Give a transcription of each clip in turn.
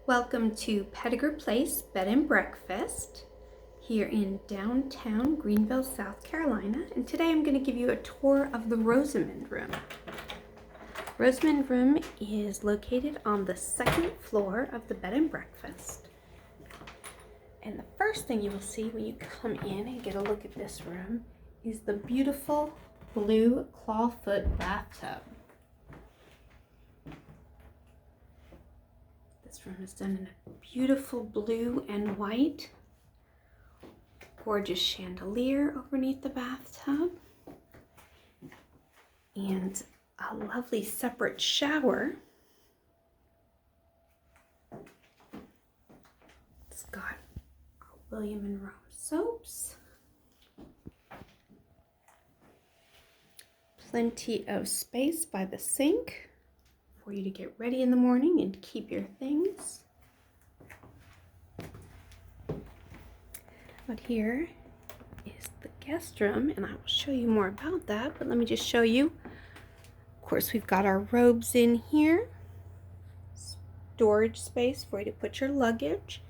Welcome to Pettigru Place Bed and Breakfast here in downtown Greenville, South Carolina. And today I'm going to give you a tour of the Rosamunde room. Rosamunde room is located on the second floor of the bed and breakfast. And the first thing you will see when you come in and get a look at this room is the beautiful blue clawfoot bathtub. This room is done in a beautiful blue and white. Gorgeous chandelier underneath the bathtub. And a lovely separate shower. It's got our William and Rome soaps. Plenty of space by the sink for you to get ready in the morning and keep your things. But here is the guest room, and I will show you more about that, but let me just show you. Of course, we've got our robes in here, storage space for you to put your luggage,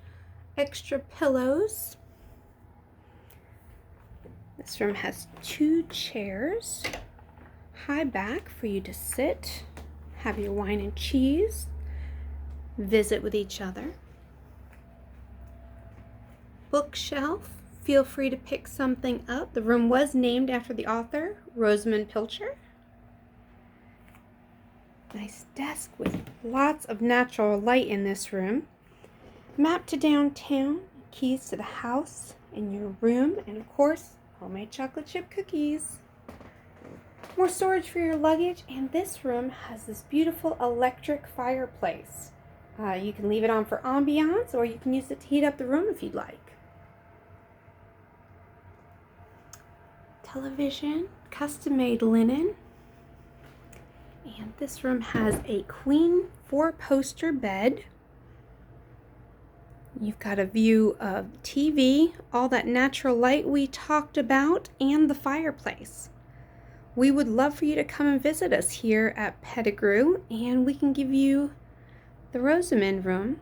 extra pillows. This room has 2 chairs, high back for you to sit, have your wine and cheese, visit with each other. Bookshelf, feel free to pick something up. The room was named after the author, Rosamunde Pilcher. Nice desk with lots of natural light in this room. Map to downtown, keys to the house and your room, and of course, homemade chocolate chip cookies. More storage for your luggage, and this room has this beautiful electric fireplace. You can leave it on for ambiance, or you can use it to heat up the room if you'd like. Television, custom-made linen. And this room has a queen 4-poster bed. You've got a view of TV, all that natural light we talked about, and the fireplace. We would love for you to come and visit us here at Pettigru, and we can give you the Rosamunde room